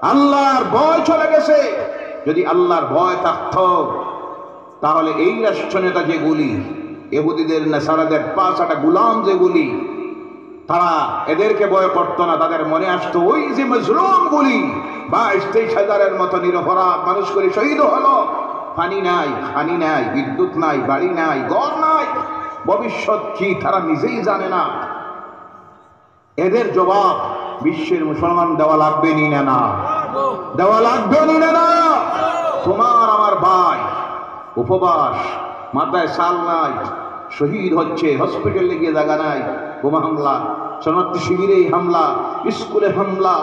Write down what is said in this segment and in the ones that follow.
আল্লাহর ভয় চলে গেছে। যদি আল্লাহর ভয় থাকতো তাহলে এই রাষ্ট্রনেতা যেগুলি ইহুদিদের নাসারাদের পাঁচটা গুলাম যেগুলি, তারা এদেরকে ভয় করতো না। তাদের মনে আসতো ওই যে মজলুম গুলি 22-23 হাজারের মতো নিরপরাধ মানুষগুলি শহীদ হলো, পানি নাই, খানি নাই, বিদ্যুৎ নাই, বাড়ি নাই, ঘর নাই, ভবিষ্যৎ কি তারা নিজেই জানে না। এদের জবাব বিশ্বের মুসলমান দেওয়া লাগবে নি না? দেওয়া লাগবে নি না? তোমার আমার ভাই উপবাস, মাথায় সাল নাই, শহীদ হচ্ছে, হসপিটালে গিয়ে জায়গা নাই, বোমা হামলা, শরণার্থী শিবিরে হামলা, স্কুলে হামলা।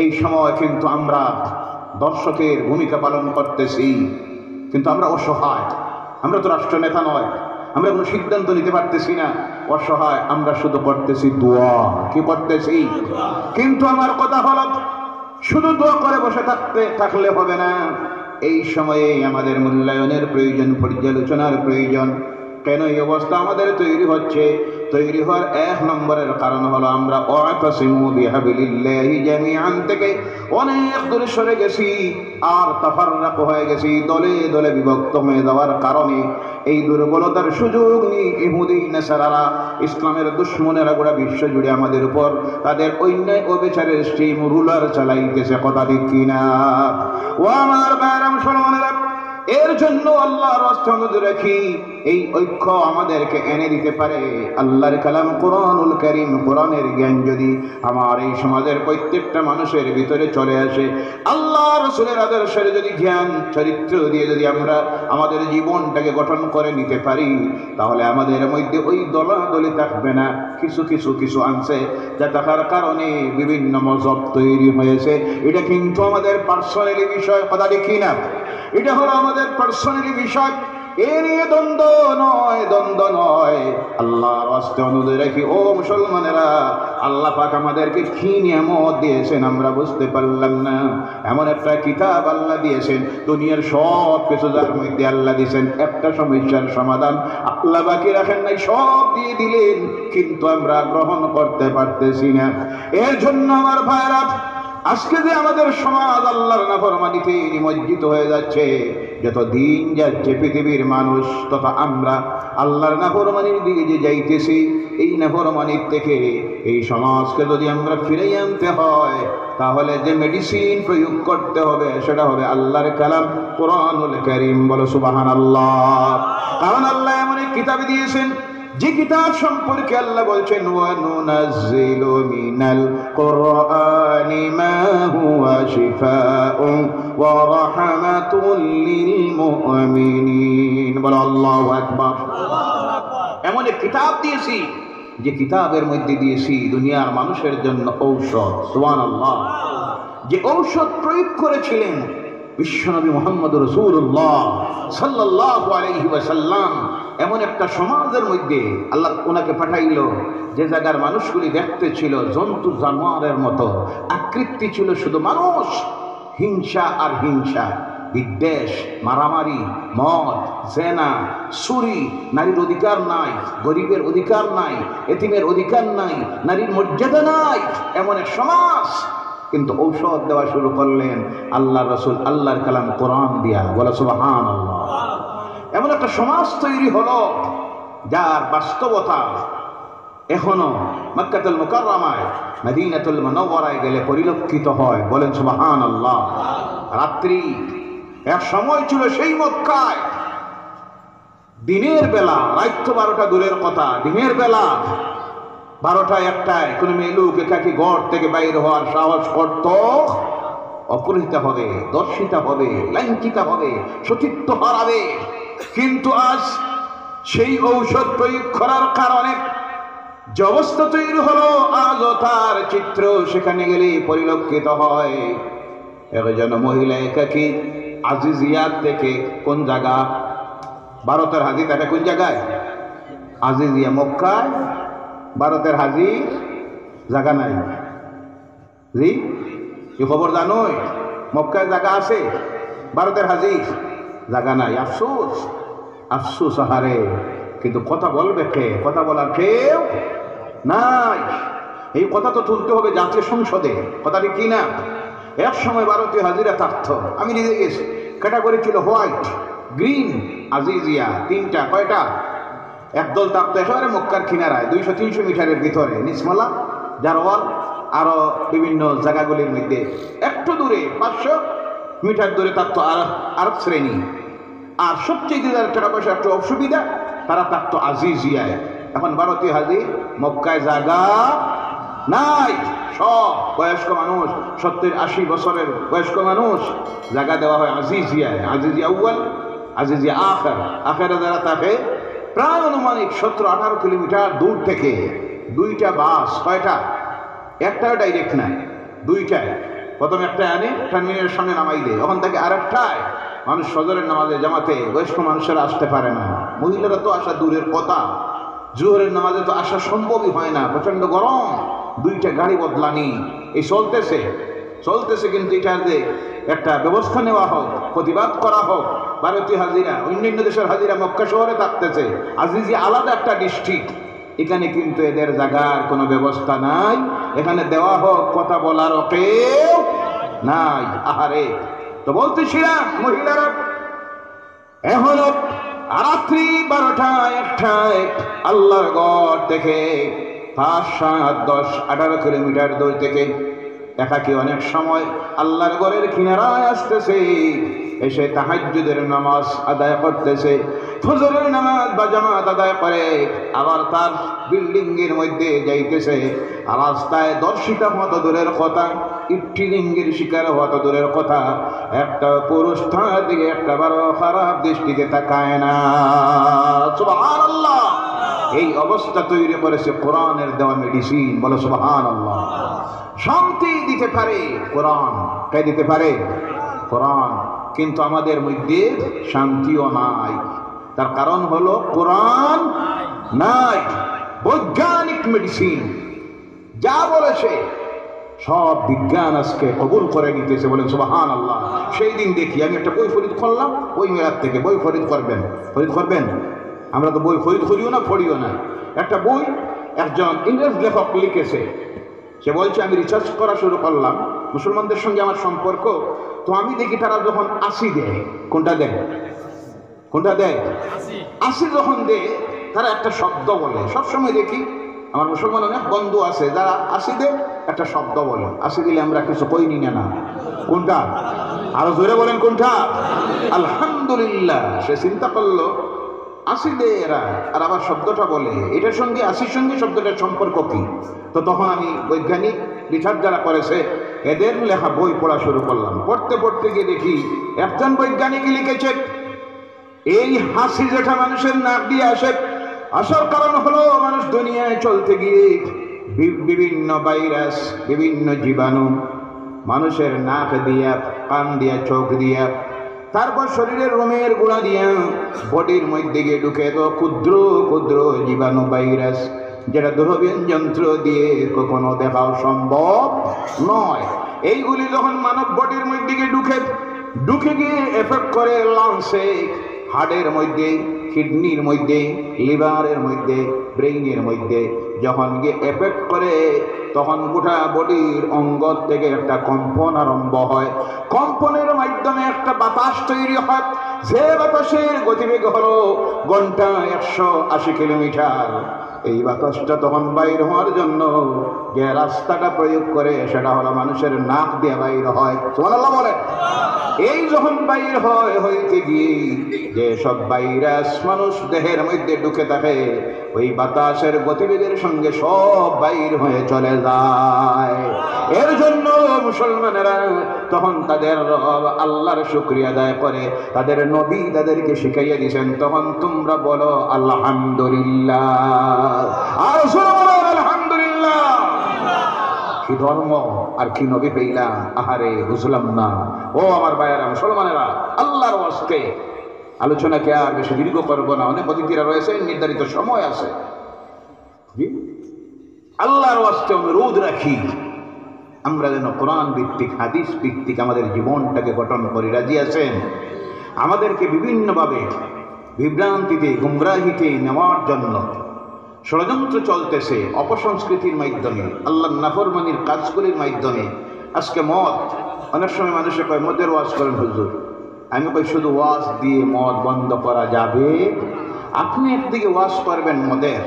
এই সময় কিন্তু আমরা দর্শকের ভূমিকা পালন করতেছি, কিন্তু আমরা অসহায়। আমরা তো রাষ্ট্রনেতা নয়, আমরা কোনো সিদ্ধান্ত নিতে পারতেছি না, অসহায়। আমরা শুধু করতেছি দোয়া। কি করতেছি? কিন্তু আমার কথা হলো, শুধু দোয়া করে বসে থাকলে হবে না। এই সময়ে আমাদের মূল্যায়নের প্রয়োজন, পর্যালোচনার প্রয়োজন। কেন এই অবস্থা আমাদের তৈরি হচ্ছে? তৈরি হওয়ার 1 নম্বরের কারণ হলো আমরা ওয়াতাসিমু বিহাবিলিল্লাহি জামিআন থেকে অনেক দূরে সরে গেছি আর তাফাররাক হয়ে গেছি, দলে দলে বিভক্ত হয়ে যাওয়ার কারণে এই দুর্বলতার সুযোগ নিয়ে ইহুদি নাসারারা, ইসলামের দুশ্মনেরা গোটা বিশ্ব জুড়ে আমাদের উপর তাদের অন্যায় অবিচারের স্টিম রুলার চালাইতেছে। কথা ঠিক কিনা? ও আমার ভাইরা মুসলমানেরা, এর জন্য আল্লাহর রাস্তা মধ্যে রাখি এই ঐক্য আমাদেরকে এনে দিতে পারে আল্লাহর কালাম কোরআনুল কারীম। কোরআনের জ্ঞান যদি আমার এই সমাজের প্রত্যেকটা মানুষের ভিতরে চলে আসে, আল্লাহ রাসূলের আদর্শের যদি জ্ঞান চরিত্র দিয়ে যদি আমরা আমাদের জীবনটাকে গঠন করে নিতে পারি, তাহলে আমাদের মধ্যে ওই দলাদলি থাকবে না। কিছু আনছে যা থাকার কারণে বিভিন্ন মজহব তৈরি হয়েছে। এটা কিন্তু আমাদের পার্সোনালি বিষয়। কথা দেখি না? এটা হলো আমাদের পার্সোনালি বিষয়। এ নিয়ে দ্বন্দ্ব নয়। আল্লাহর রাস্তায় অনুরোধ রাখি, ও মুসলমানেরা, আল্লাহ পাক আমাদেরকে কি নিয়ামত দিয়েছেন আমরা বুঝতে পারলাম না। এমন একটা কিতাব আল্লাহ দিয়েছেন, দুনিয়ার সব কিছু যার মধ্যে আল্লাহ দিয়েছেন, একটা সমস্যার সমাধান আল্লাহ বাকি রাখেন নাই, সব দিয়ে দিলেন, কিন্তু আমরা গ্রহণ করতে পারতেছি না। এর জন্য আমার ভাইরা, আজকে যে আমাদের সমাজ আল্লাহর নাফরমানিতে নিমজ্জিত হয়ে যাচ্ছে, যত দিন যাচ্ছে পৃথিবীর মানুষ তত আমরা আল্লাহর নাফরমানির দিকে যে যাইতেছি, এই নাফরমানির থেকে এই সমাজকে যদি আমরা ফিরিয়ে আনতে হয়, তাহলে যে মেডিসিন প্রয়োগ করতে হবে সেটা হবে আল্লাহর কালাম কোরআনুল কারীম। বলো সুবহানাল্লাহ। কারণ আল্লাহ এমন এক কিতাব দিয়েছেন, যে কিতাব সম্পর্কে আল্লাহ বলছেন, ওয়া নুনাজ্জিলু মিনাল কুরআনি মা হুয়া শিফাউন ওয়া রাহমাতুল লিল মুমিনিন। বলো আল্লাহু আকবার। এমন এক কিতাব দিয়েছি, যে কিতাবের মধ্যে দিয়েছি দুনিয়ার মানুষের জন্য ঔষধ। সুবহানাল্লাহ। যে ঔষধ প্রয়োগ করেছিলেন বিশ্বনবী মুহাম্মদ রাসূলুল্লাহ সাল্লাল্লাহু আলাইহি ওয়াসাল্লাম, এমন একটা সমাজের মধ্যে আল্লাহ ওনাকে পাঠাইল, যে জায়গার মানুষগুলি দেখতে ছিল জন্তু জানোয়ারের মতো, আকৃতি ছিল শুধু মানুষ, হিংসা আর হিংসা, বিদ্বেষ, মারামারি, মদ, জেনা, চুরি, নারীর অধিকার নাই, গরিবের অধিকার নাই, এতিমের অধিকার নাই, নারীর মর্যাদা নাই, এমন এক সমাজ। কিন্তু ঔষধ দেওয়া শুরু করলেন আল্লাহ রাসূল আল্লাহর কালাম কোরআন দিয়া। বলা সুবহানাল্লাহ। এমন একটা সমাজ তৈরি হলো যার বাস্তবতা এখনো মক্কাতুল মুকাররমায়, মদিনাতুল মুনাওয়ারায় গেলে পরিলক্ষিত হয়। বলেন সুবহানাল্লাহ। রাত্রি এক সময় ছিল সেই মক্কায়, দিনের বেলা, রাত তো 12টা দূরের কথা, দিনের বেলা 12টা 1টায় কোন মেয়ে লোক একাকি ঘর থেকে বাইর হওয়ার সাহস করত, অপহৃত হবে, দর্শিত হবে, লাঞ্ছিত হবে, সতীত্ব হারাবে। কিন্তু আজ সেই ঔষধ প্রয়োগ করার কারণে যে অবস্থা তৈরি হলো, আজও তার চিত্র সেখানে গেলে পরিলক্ষিত হয়। একজন মহিলা একাকি আজিজিয়াত থেকে, কোন জায়গা, ভারতের হাজি, তাকে কোন জায়গায়? আজিজিয়া, মক্কায়। ভারতের হাজির জায়গা নাই। জি, এই খবর জানোই? মক্কায় জায়গা আছে, ভারতের হাজির জায়গা নাই। আফসোস, আফসোস হারে। কিন্তু কথা বলবে কে? কথা বলার কেউ নাই। এই কথা তো তুলতে হবে জাতীয় সংসদে। কথা ঠিক কি না? এক সময় ভারতীয় হাজিরা থাকতো, আমি নিজে গেছি, ক্যাটাগরি ছিল হোয়াইট, গ্রিন, আজিজিয়া, তিনটা। কয়টা? একদল থাকতো একেবারে মক্কার কিনারায় 200-300 মিটারের ভিতরে, নিসমলা, জারওয়াল, আরো বিভিন্ন জায়গাগুলির মধ্যে একটু দূরে 500 মিটার দূরে থাকতো আরব শ্রেণী। আর সবচেয়ে যাদের টাকা পয়সা একটু অসুবিধা তারা থাকতো আজিজিয়ায়। এখন ভারতীয় হাজি মক্কায় জায়গা নাই, সব বয়স্ক মানুষ, 70-80 বছরের বয়স্ক মানুষ জায়গা দেওয়া হয় আজিজিয়ায়। আজিজিয়া আউয়াল, আজিজিয়া আখের। আখেরে যারা থাকে প্রায় অনুমানিক 17-18 কিলোমিটার দূর থেকে দুইটা বাস। কয়টা? একটাও ডাইরেক্ট নাই, দুইটায়। প্রথম একটা আনে টার্মিনালের সামনে নামাই দেয়, ওখান থেকে আরেকটায় মানুষ ফজরের নামাজে জামাতে বয়স্ক মানুষেরা আসতে পারে না, মহিলারা তো আসা দূরের কথা, জোহরের নামাজে তো আসা সম্ভবই হয় না, প্রচন্ড গরম। দুইটা গাড়ি বদলানি এই চলতেছে কিন্তু এটার যে একটা ব্যবস্থা নেওয়া হোক, প্রতিবাদ করা হোক। ভারতীয় হাজিরা, অন্যান্য দেশের হাজিরা মক্কা শহরে থাকতেছে, আজিজি আলাদা একটা ডিস্ট্রিক্ট, এখানে কিন্তু এদের জায়গার কোনো ব্যবস্থা নাই, এখানে দেওয়া হোক, কথা বলারও কেউ নাই। আহারে, তো বলতেছিলাম মহিলারা এখনো রাত্রি 12টা-1টায় আল্লাহর ঘর থেকে 5, 7, 10, 18 কিলোমিটার দূর থেকে একাকি অনেক সময় আল্লাহর ঘরের কিনারায় আসতেছে, এসে তাহাজ্জুদের নামাজ আদায় করতেছে, ফজরের নামাজ বা জামাত আদায় করে আবার তার বিল্ডিং এর মধ্যে যাইতেছে। রাস্তায় দর্শিতা হওয়া দূরের কথা, ইফটিজিংয়ের শিকার হওয়া দূরের কথা, একটা পুরুষ তার দিকে একটা বড় খারাপ দৃষ্টিতে তাকায় না। সুবহানাল্লাহ। এই অবস্থা তৈরি করেছে কোরআনের দেওয়া মেডিসিন। বলো সুবহানাল্লাহ। শান্তি দিতে পারে কোরআন। কে দিতে পারে? কোরআন। কিন্তু আমাদের মধ্যে শান্তিও নাই। তার কারণ হলো কোরআন নাই। বৈজ্ঞানিক মেডিসিন যা বলেছে সব বিজ্ঞান আজকে কবুল করে নিতেছে। বলেন সুবহানাল্লাহ। সেই দিন দেখি আমি একটা বই খরিদ করলাম, ওই মেলার থেকে বই খরিদ করবেন। আমরা তো বই খরিদ করিও না, পড়িও না। একটা বই একজন ইংরেজ লেখক লিখেছে, সে বলছে আমি রিসার্চ করা শুরু করলাম, মুসলমানদের সঙ্গে আমার সম্পর্ক, তো আমি দেখি তারা যখন 80 দেয়, কোনটা দেয় 80 যখন দেয় তারা একটা শব্দ বলে। সবসময় দেখি আমার মুসলমান অনেক বন্ধু আছে যারা 80 দেয় একটা শব্দ বলে। 80 দিলে আমরা কিছু কইনি না। কোনটা? আরো জোরে বলেন কোনটা? আলহামদুলিল্লাহ। সে চিন্তা করলো 80 দেয় এরা, আর আবার শব্দটা বলে, এটার সঙ্গে 80 সঙ্গে শব্দটার সম্পর্ক কি? তো তখন আমি বৈজ্ঞানিক রিসার্চ যারা করেছে এদের লেখা বই পড়া শুরু করলাম। পড়তে গিয়ে দেখি একজন বৈজ্ঞানিক লিখেছে এই হাসি যেটা মানুষের নাক দিয়ে আসে, আসার কারণ হলো মানুষ দুনিয়ায় চলতে গিয়ে বিভিন্ন ভাইরাস, বিভিন্ন জীবাণু মানুষের নাক দিয়া, কান দিয়া, চোখ দিয়া, তারপর শরীরের রোমের গুঁড়া দিয়া বডির মধ্যে গিয়ে ঢুকে। তো ক্ষুদ্র ক্ষুদ্র জীবাণু ভাইরাস যেটা দূরবীন যন্ত্র দিয়ে কখনো দেখাও সম্ভব নয়, এইগুলি যখন মানব বডির মধ্যে গিয়ে ঢুকে গিয়ে এফেক্ট করে লাংসে, হার্টের মধ্যে, কিডনির মধ্যে, লিভারের মধ্যে, ব্রেইনের মধ্যে যখন গিয়ে এফেক্ট করে তখন গোটা বডির অঙ্গ থেকে একটা কম্পন আরম্ভ হয়। কম্পনের মাধ্যমে একটা বাতাস তৈরি হয়, যে বাতাসের গতিবেগ হলো ঘন্টায় 180 কিলোমিটার। এই বাতাসটা তখন বাইর হওয়ার জন্য যে রাস্তাটা প্রয়োগ করে সেটা হলো মানুষের নাক দিয়ে বাইর হয়। সুবহানাল্লাহ বলে। এই যখন বাইর হইতে গিয়ে যে সব ভাইরাস মানুষ দেহের মধ্যে ঢুকে থাকে, ওই বাতাসের গতিবেগের সঙ্গে সব বাইর হয়ে চলে যায়। এর জন্য মুসলমানেরা তখন তাদের রব আল্লাহর শুকরিয়া আদায় করে, তাদের নবী তাদেরকে শিখাইয়া দিয়েছেন, তখন তোমরা বলো আলহামদুলিল্লাহ। আর আলহামদুলিল্লাহ। কি ধর্ম আর কি নবী পেইলাম, আহারে বুঝলাম না। ও আমার ভাইয়েরা মুসলমানেরা, আল্লাহর ওয়াস্তে আলোচনাকে আর বেশি দীর্ঘ করবো না, অনেক অতিথিরা রয়েছে, নির্ধারিত সময় আছে। আল্লাহর ওয়াস্তে অনুরোধ রাখি আমরা যেন কোরআন ভিত্তিক, হাদিস ভিত্তিক আমাদের জীবনটাকে গঠন করি। রাজি আছেন? আমাদেরকে বিভিন্নভাবে বিভ্রান্তিতে, গুমরাহিতে নেওয়ার জন্য ষড়যন্ত্র চলতেছে, অপসংস্কৃতির মাধ্যমে, আল্লাহর নাফরমানির কাজগুলির মাধ্যমে। আজকে মদ, অনেক সময় মানুষে কয় মদের ওয়াজ করেন হুজুর, আমি কই শুধু ওয়াজ দিয়ে মদ বন্ধ করা যাবে? আপনি একদিকে ওয়াজ করবেন মদের,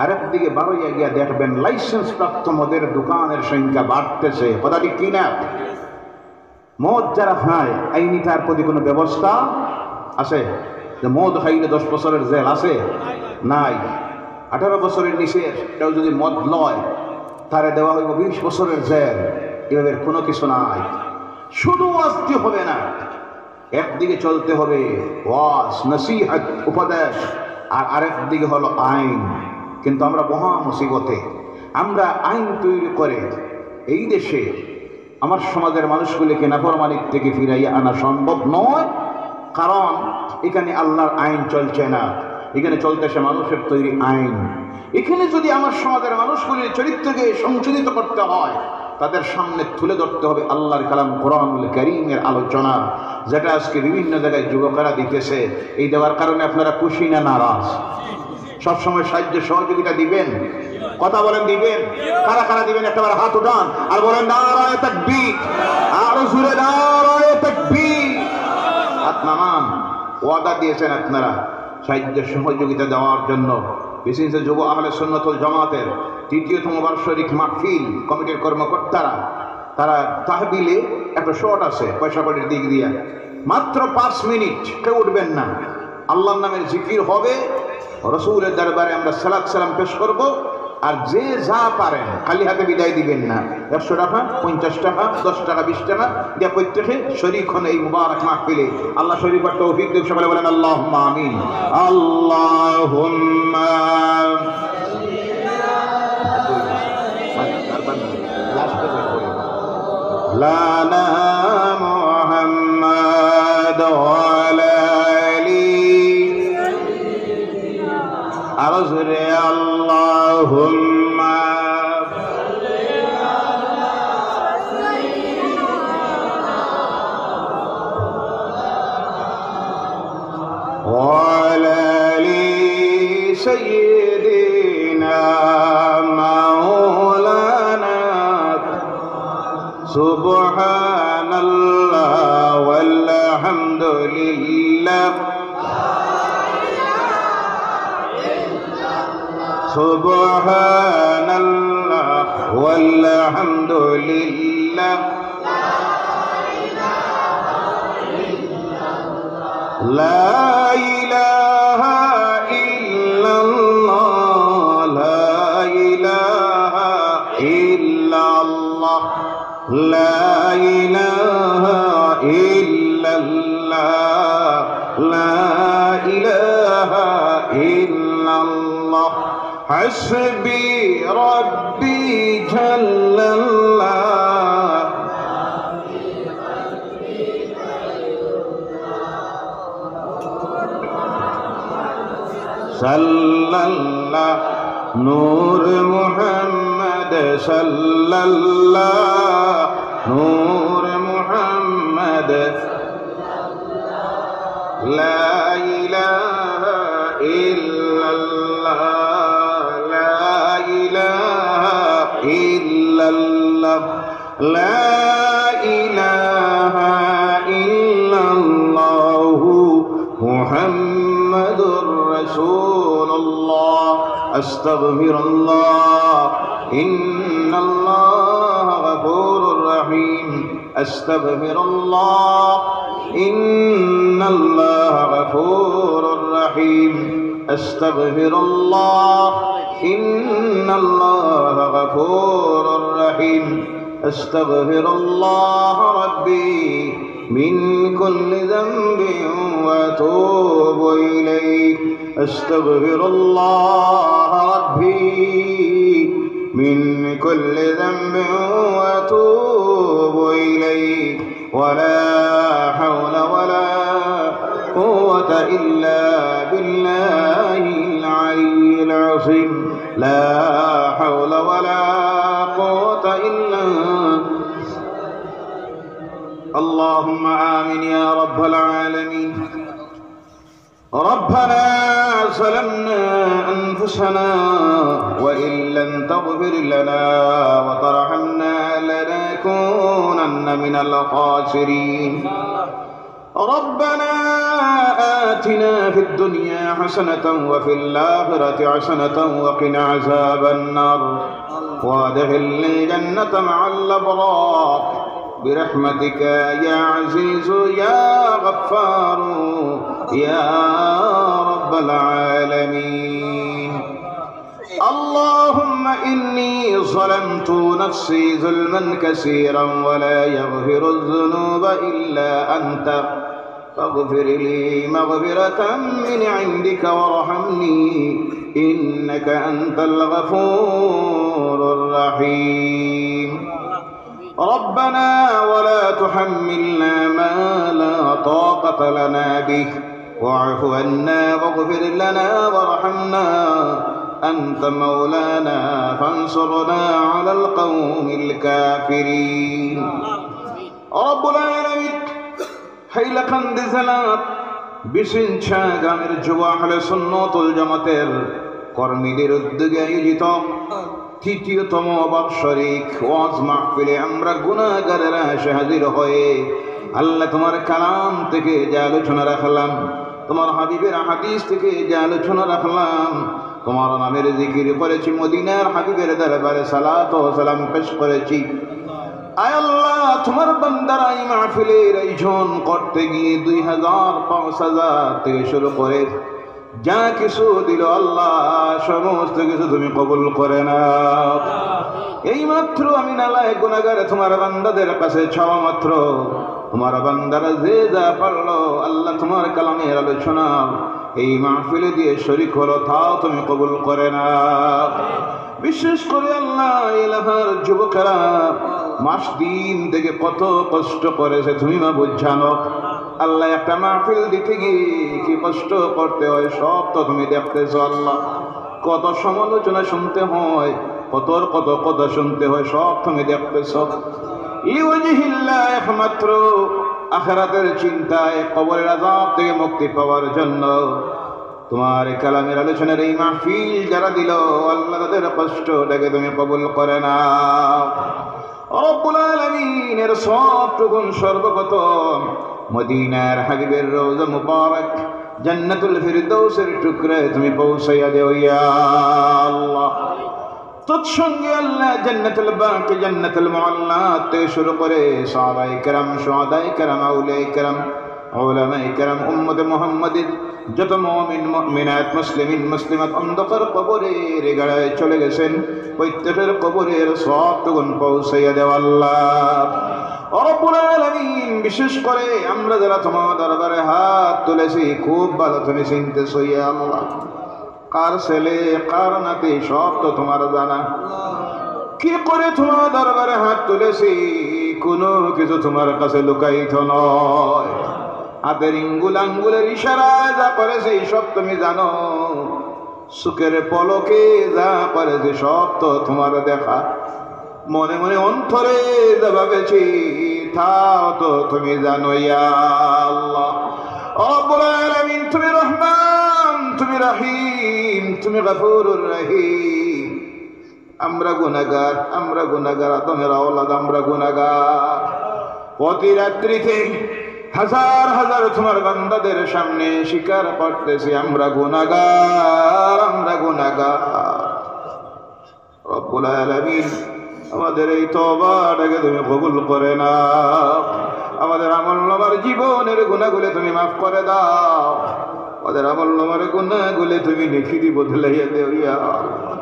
আর একদিকে বারোইয়া গিয়া দেখবেন লাইসেন্স প্রাপ্ত মদের দোকানের সংখ্যা বাড়তেছে। কথা ঠিক কিনা? মদ যারা খায় আইনি তার প্রতি কোনো ব্যবস্থা আছে? যে মদ খাইলে 10 বছরের জেল আছে? নাই। 18 বছরের নিচে কেউ যদি মদ লয় তারে দেওয়া হইব 20 বছরের জেল। এভাবে কোনো কিছু নাই। শুধু ওয়াজ দিয়ে হবে না, একদিকে চলতে হবে ওয়াজ, নসিহত, উপদেশ, আর আরেক দিকে হলো আইন। কিন্তু আমরা মহা মুসিবতে, আমরা আইন তৈরি করে এই দেশে আমার সমাজের মানুষগুলিকে নাফরমানির থেকে ফিরাইয়া আনা সম্ভব নয়। কারণ এখানে আল্লাহর আইন চলছে না, এখানে চলতেছে মানুষের তৈরি আইন। এখানে যদি আমার সমাজের মানুষগুলির চরিত্রকে সংশোধিত করতে হয়, তাদের সামনে তুলে ধরতে হবে আল্লাহর কালাম কোরআনুল কারীমের আলোচনা, যেটা আজকে বিভিন্ন জায়গায় যুবকেরা দিতেছে। এই দেওয়ার কারণে আপনারা খুশি না নারাজ? সবসময় সাহায্য সহযোগিতা দিবেন? কথা বলেন দিবেন? কারা কারা দিবেন একবার হাত উঠান আর বলেন নারায়ে তাকবীর, আরো জোরে নারায়ে তাকবীর। হাত নামান। ওয়াদা দিয়েছেন আপনারা সাহায্য সহযোগিতা দেওয়ার জন্য। বিশেষ যুব আহলে সুন্নাত ওয়াল জামাতের ৩য়তম বার্ষিক মাহফিল কমিটির কর্মকর্তারা, তারা তাহবিলে একটা শর্ট আছে পয়সা কড়ির দিক দিয়ে, মাত্র 5 মিনিট, কেউ উঠবেন না, আল্লাহর নামের জিকির হবে, রাসূলের দরবারে আমরা সালাত সালাম পেশ করব, আর যে যা পারেন খালি হাতে বিদায় দিবেন না। 100 টাকা, 50 টাকা, 10 টাকা, 20 টাকা দিয়ে প্রত্যেকে শরীক হন এই মুবারক মাহফিলে। আল্লাহ শরীফের তৌফিক দেন। সকলে বলেন আল্লাহুম্মা আমিন। আল্লাহুম্মা লানা মুহাম্মাদ ওয়া আলা আলি আরজুরে আল্লাহুম্মা ওয়া আলা আলি সাইয়্যিদিনা মাওলানা সুবহানাল্লাহ ওয়ালহামদুলিল্লাহ সুবহানাল্লাহ ওয়ালহামদুলিল্লাহ লা ইলাহা ইল্লাল্লাহ লা ইলাহা ইল্লাল্লাহ লা ইলাহা ইল্লাল্লাহ লা ইলাহা ইল্লাল্লাহ হাসবি রাব্বি জাল্লাল্লাহ সাল্লাল্লাহ নূর মুহাম্মদ সাল্লাল্লাহ নূর মুহাম্মদ লা ইলাহা ইল্লাল্লাহ লা ইলাহা ইল্লাল্লাহ লা ইলাহা ইল্লাল্লাহ মুহাম্মাদুর রাসূলুল্লাহ আস্তাগফিরুল্লাহ ইন্নাল্লাহা গফুরুর রহিম আস্তাগফিরুল্লাহ ইন্নাল্লাহা গফুরুর রহিম আস্তাগফিরুল্লাহ ইন্নাল্লাহা গফুরুর রহিম আস্তাগফিরুল্লাহ রাব্বি মিন কুল্লি যামবিন ওয়া আতুবু ইলাইহি আস্তাগফিরুল্লাহ রাব্বি মিন কুল্লি যামবিন ওয়া আতুবু ইলাইহি ওয়া লা হাওলা ওয়া লা কুওয়াতা ইল্লা বিল্লাহিল আলিয়্যিল আযীম লা হাওলা ওয়া লা কুওয়াতা ইল্লা اللهم آمين يا رب العالمين. ربنا ظلمنا أنفسنا وإن لم تغفر لنا وترحمنا لنكونن لنكونن من الخاسرين ربنا آتنا في الدنيا حسنة وفي الآخرة حسنة وقنا عذاب النار وادخلنا الجنة مع الأبرار برحمتك يا عزيز يا غفار يا رب العالمين اللهم إني ظلمت نفسي ظلما كثيرا ولا يغفر الذنوب إلا أنت فاغفر لي مغفرة من عندك وارحمني إنك أنت الغفور الرحيم ربنا ولا تحملنا ما لا طاقة لنا به واعف عنا واغفر لنا وارحمنا أنت مولانا فانصرنا على القوم الكافرين رب العالمين حيل قند زلات بسن شاغامر جواحل سنة الجمتر কর্মীদের উদ্যোগে আয়োজিত তৃতীয়তম বার্ষিক ওয়াজ মাহফিলে আমরা গুনাহগারেরা এসে হাজির হয়ে আল্লাহ তোমার কালাম থেকে যে আলোচনা রাখলাম, তোমার হাবিবের হাদিস থেকে যে আলোচনা রাখলাম, তোমার নামের জিকির করেছি, মদিনার হাবিবের দরবারে সালাত ও সালাম পেশ করেছি। আয় আল্লাহ, তোমার বান্দারা এই মাহফিলের আয়োজন করতে গিয়ে 2000 5000 থেকে শুরু করে যা কিছু দিল আল্লাহ সমস্ত কিছু তুমি কবুল করে নাও। এই মাত্র আমি নালায়েক গুনাহগার তোমার বান্দাদের কাছে চাওয়া মাত্র তোমার বান্দারা যে যা পারলো আল্লাহ তোমার কালামের আলোচনা এই মাহফিলে দিয়ে শরীক হলো, তাও তুমি কবুল করে নাও। বিশেষ করে আল্লাহ এলাকার যুবকেরা মাস দিন থেকে কত কষ্ট করেছে তুমি মা বুঝানো। আল্লাহ একটা মাহফিল দিতে গিয়ে কি কষ্ট করতে হয় সব তো তুমি দেখতেছো। আল্লাহ কত সমালোচনা শুনতে হয়, কত কথা শুনতে হয়, সব তুমি দেখতেছো। লিওয়াজহিল্লাহ, একমাত্র আখিরাতের চিন্তায় কবরের আযাব থেকে মুক্তি পাওয়ার জন্য তোমার কালামের আলোচনার এই মাহফিল যারা দিল আল্লাহ তাদের কষ্টটাকে তুমি কবুল করে নাও। রব্বুল আলামিনের সবটুকু সর্বপ্রথম মদিনার হাবিবের রওজা মুবারক জান্নাতুল ফিরদাউসের টুকরে তুমি পৌঁছাইয়া দেও ইয়া আল্লাহ। তৎসঙ্গে আল্লাহ জান্নাতুল বাকি, জান্নাতুল মুআল্লাত থেকে শুরু করে সাহাবায়ে কেরাম, শুহাদায়ে কেরাম, আউলিয়ায়ে কেরাম, উলামায়ে কেরাম, উম্মতে মুহাম্মাদের যত মুমিন মুমিনাত, মুসলিমিন মুসলিমাত অন্ধকার কবরের গাড়ায় চলে গেছেন, প্রত্যেকের কবরের সবটুকু পৌঁছাইয়া দেও আল্লাহ। রব্বুল আলামিন, বিশেষ করে আমরা যারা তোমার দরবারে হাত তুলেছি খুব ভালো তুমি চিনতেছো ইয়া আল্লাহ। কার ছেলে কার নাতি সব তো তোমার জানা। কি করে তোমার দরবারে হাত তুলেছি কোনো কিছু তোমার কাছে লুকায়িত নয়। হাতের আঙ্গুলের ইশারায় যা করেছে সব তুমি জানো। সুখের পলকে যা করেছে সব তো তোমার দেখা। মনে মনে অন্তরে যা ভাবেছি তাও তো তুমি জানো ইয়া আল্লাহ। রব্বুল আলামিন, তুমি রহমান, তুমি রহিম, তুমি গফুরুর রহিম। আমরা গুনাহগার, আদমের আওলাদ, আমরা গুনাহগার। প্রতি রাত্রিতে হাজার হাজার তোমার বান্দাদের সামনে স্বীকার করতেছি আমরা গুনাহগার। রব্বুল আলামিন, আমাদের এই তওবাটাকে তুমি কবুল করে নাও। আমাদের আমলনামার জীবনের গুনাহগুলো তুমি মাফ করে দাও। আমাদের আমলনামার গুনাহগুলো তুমি নেকি বদলাইয়া দেও ইয়া আল্লাহ।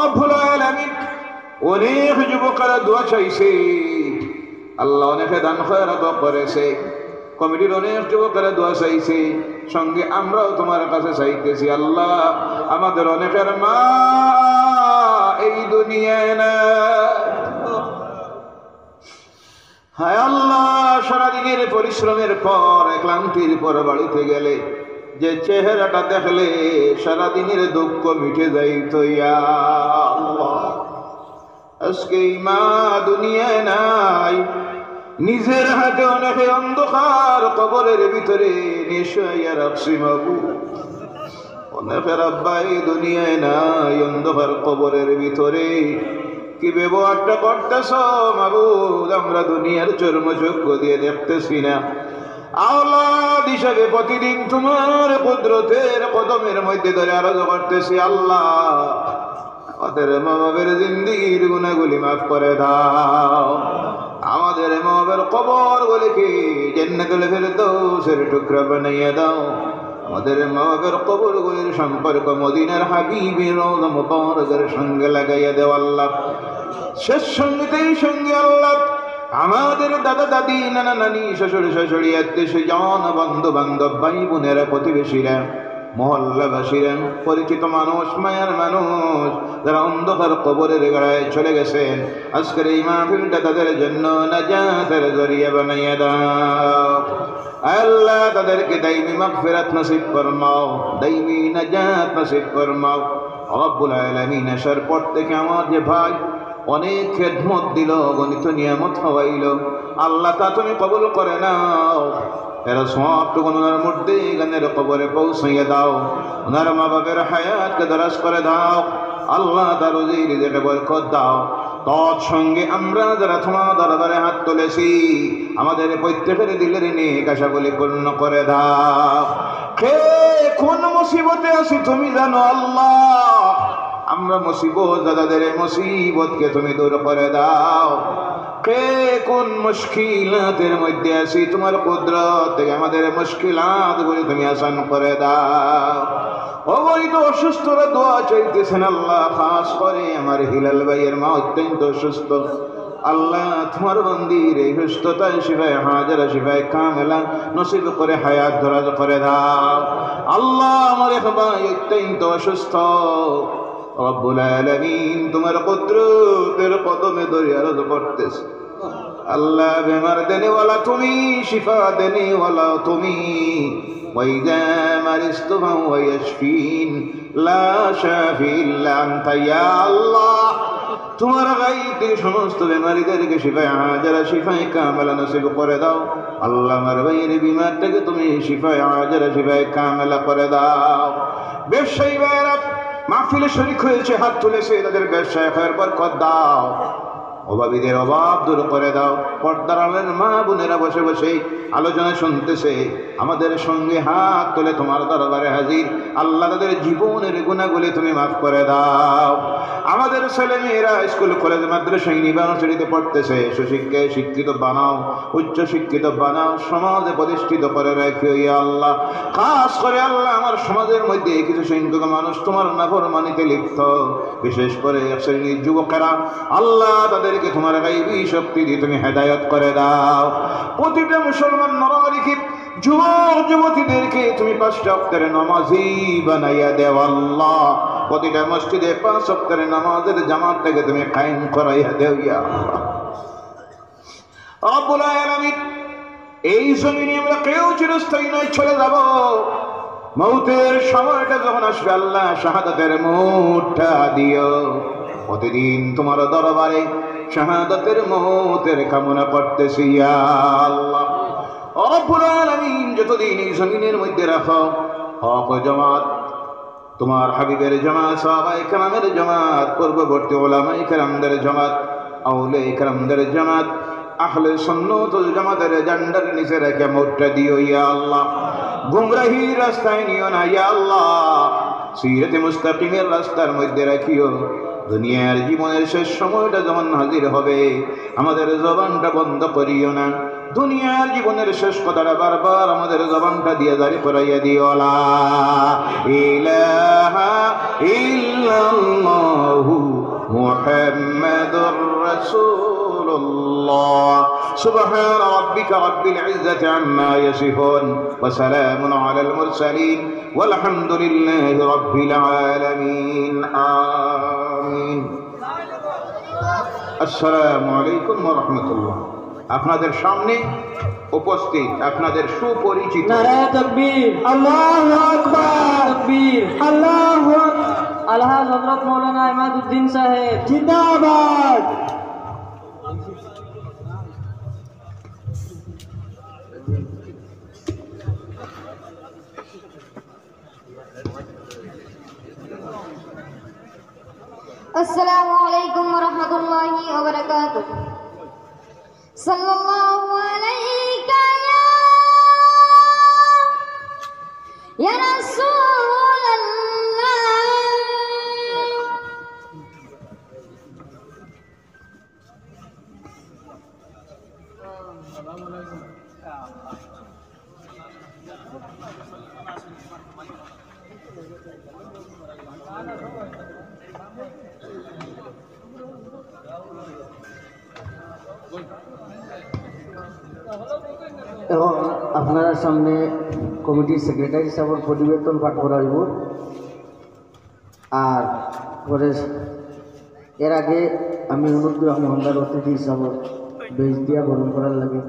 রব্বুল আলামিন, অনেক যুবকেরা দোয়া চাইছে আল্লাহ, অনেকে দান খয়রাত করেছে। কমিটির অনেক যুবকেরা দোয়া চাইছে, সঙ্গে আমরাও তোমার কাছে চাইতেছি আল্লাহ। আমাদের অনেকের মা এই দুনিয়ায় না। হায় আল্লাহ, সারাদিনের পরিশ্রমের পর ক্লান্তির পর বাড়িতে গেলে যে চেহারাটা দেখলে সারাদিনের দুঃখ মিটে যাইত ইয়া আল্লাহ। আজকে মা দুনিয়ায় নাই, নিজের হাতে অনেকে অন্ধকার কবরের ভিতরে নিশাইয়া রাখছি বাবু। অনেকের আব্বা এই দুনিয়ায় নাই, অন্ধকার কবরের ভিতরে কি ব্যবহারটা করতেছ মাবুদ, আমরা দুনিয়ার চর্মচক্ষু দিয়ে দেখতেছি না। আওলাদ হিসাবে প্রতিদিন তোমার কুদরতের কদমের মধ্যে ধরে আরজ করতেছি, আল্লাহ আমাদের মা বাবার জিন্দিগির গুনাহগুলি মাফ করে দাও, আমাদের মা বাবার কবরগুলিকে জান্নাতুল ফেরদৌসের টুকরা বানাইয়া দাও, আমাদের মা বাবার কবরগুলির সম্পর্ক মদিনার হাবিবের রওজা মুবারকের সঙ্গে লাগাইয়া দাও আল্লাহ। শেষ সঙ্গীতেই সঙ্গে আল্লাহ আমাদের দাদা দাদি নানা নানি শ্বশুর শাশুড়ি আত্মীয় স্বজন বন্ধু বান্ধব ভাই বোনেরা প্রতিবেশীরা মহল্লাবাসীরা পরিচিত মানুষ মায়ার মানুষ যারা অন্ধকার কবরের গাড়ায় চলে গেছেন, আজকের এই মাহফিলটা তাদের জন্য নাজাতের জরিয়া বানাইয়া দাও আল্লাহ। তাদেরকে দাইমি মাগফিরাত নসিব ফরমাও, দাইমি নাজাত নসিব ফরমাও রব্বুল আলামিন। আসার পর থেকে আমার যে ভাই অনেক খেদমত দিল, গণিত নিয়ামত খাওয়াইল, আল্লাহ তা তুমি কবুল করে নাও। এরা সবটুকু ওনার মধ্যে গানের কবরে পৌঁছাইয়া দাও, ওনার মা বাবের হায়াতকে দরাজ করে দাও আল্লাহ, তার রুজির রিজেকে বরকত দাও। তৎসঙ্গে আমরা যারা তোমার দরবারে হাত তুলেছি আমাদের প্রত্যেকের দিলের নেক আশাগুলি পূর্ণ করে দাও। কে কোন মুসিবতে আছি তুমি জানো আল্লাহ, আমরা মুসিবত দাদাদের মুসিবতকে তুমি দূর করে দাও। কে কোন মুশকিলাতের মধ্যে আছি তোমার কুদরত থেকে আমাদের মুশকিলাত গুলি তুমি আসান করে দাও। অগণিত অসুস্থরা দোয়া চাইতেছেন আল্লাহ, খাস করে আমার হিলাল ভাইয়ের মা অত্যন্ত অসুস্থ, আল্লাহ তোমার বন্দির এই সুস্থতায় শিফায়ে হাজরা শিফায়ে কামেলা নসিব করে হায়াত দরাজ করে দাও আল্লাহ। আমার এক ভাই অত্যন্ত অসুস্থ, রব্বুল আলামিন তোমার কুদরতের কদমে ধরে আরজ করতেছে আল্লাহ। বেমার দেনেওয়ালা তুমি, শিফা দেনেওয়ালা তুমি। ওয়াইদা মারিস্তু ফাহুয়া ইয়াশফিন লা শাফি ইল্লা আনতা ইয়া আল্লাহ। তোমার গাইতে সমস্ত বেমারিদেরকে শিফায়ে হাজরা শিফায়ে কামেলা নসিব করে দাও আল্লাহ। আমার ভাইয়ের বিমারটাকে তুমি শিফায়ে হাজরা শিফায়ে কামেলা করে দাও। ব্যবসায়ী ভাইয়েরা মাহফিলে শরীক হয়েছে, হাত তুলেছে, তাদের ব্যবসায় খয়ের বরকত দাও, অভাবীদের অভাব দূর করে দাও। পর্দার আলের মা বোনেরা বসে বসে আলোচনা শুনতেছে, আমাদের সঙ্গে হাত তুলে তোমার দরবারে হাজির আল্লাহ। তাদের জীবনের গুনাহগুলি তুমি মাফ করে দাও। আমাদের ছেলে মেয়েরা স্কুল কলেজ মাদ্রাসা ইউনিভার্সিটিতে পড়তেছে, সুশিক্ষায় শিক্ষিত বানাও, উচ্চ শিক্ষিত বানাও, সমাজে প্রতিষ্ঠিত করে রাখো ইয়া আল্লাহ। খাস করে আল্লাহ আমার সমাজের মধ্যে কিছু সংখ্যক মানুষ তোমার নাফরমানিতে লিপ্ত, বিশেষ করে এক শ্রেণীর যুবকেরা আল্লাহ, তাদেরকে তোমার গায়বী শক্তি দিয়ে তুমি হেদায়েত করে দাও। প্রতিটা মুসলমান নরনারীকে যুবক যুবতীদেরকে তুমি 5 ওয়াক্তের নামাজি বানাইয়া দেও আল্লাহ। প্রতিটা মসজিদে 5 ওয়াক্তের নামাজের জামাতটাকে তুমি কায়েম করাইয়া দেও ইয়া আল্লাহ। রব্বুল আলামিন এই জমিনে আমরা কেউ চিরস্থায়ী নয়, চলে যাব। মৌতের সময়টা যখন আসবে আল্লাহ, শাহাদাতের মুহূর্তটা দিও। প্রতিদিন তোমার দরবারে শাহাদাতের মৌতের কামনা করতেছি ইয়া আল্লাহ। রব্বুল আলামিন যতদিন এই জমিনের মধ্যে রাখো, হক জামাত, তোমার হাবিবের জামাত, সাহাবায়ে কেরামের জামাত, পূর্ববর্তী উলামায়ে কেরামদের জামাত, আউলিয়ায়ে কেরামদের জামাত, আহলে সুন্নাত ওয়াল জামাতের ঝান্ডার নিচে রেখে মৌতটা দিও ইয়া আল্লাহ। গুমরাহির রাস্তায় নিও না ইয়া আল্লাহ, সিরাতে মুস্তাকিমের রাস্তার মধ্যে রাখিও। দুনিয়ার জীবনের শেষ সময়টা যখন হাজির হবে, আমাদের জবানটা বন্ধ করিও না। দুনিয়ার জীবনের শেষ কথাটা বারবার আমাদের জবানটা দিয়ে জারি করাইয়া দিও। লা ইলাহা ইল্লাল্লাহু মুহাম্মাদুর রাসূলুল্লাহ। সুবহান রাব্বিকা রাব্বিল ইজ্জাতি আম্মা ইয়াসিফুন ওয়া সালামুন আলাল মুরসালিন ওয়াল হামদুলিল্লাহি রাব্বিল আলামিন। আমিন। আসসালামু আলাইকুম ওয়া রাহমাতুল্লাহ। আপনাদের সামনে উপস্থিত আপনাদের সুপরিচিত নারায়ে তাকবীর, আল্লাহু আকবার, তাকবীর, আল্লাহু আকবার। আলহাজ হযরত মাওলানা ইমাদউদ্দিন সাহেব জিন্দাবাদ। السلام عليكم ورحمة الله وبركاته. صلى الله عليك يا رسول الله. এবং আপনারা সামনে কমিটির সেক্রেটারি সাহেবের প্রতিবেদন পাঠ করা হইব। আর পরে এর আগে আমি অনুগ্রহ মহল্লার অতিথি হিসাবে বেশ দিয়া গ্রহণ করার লাগে।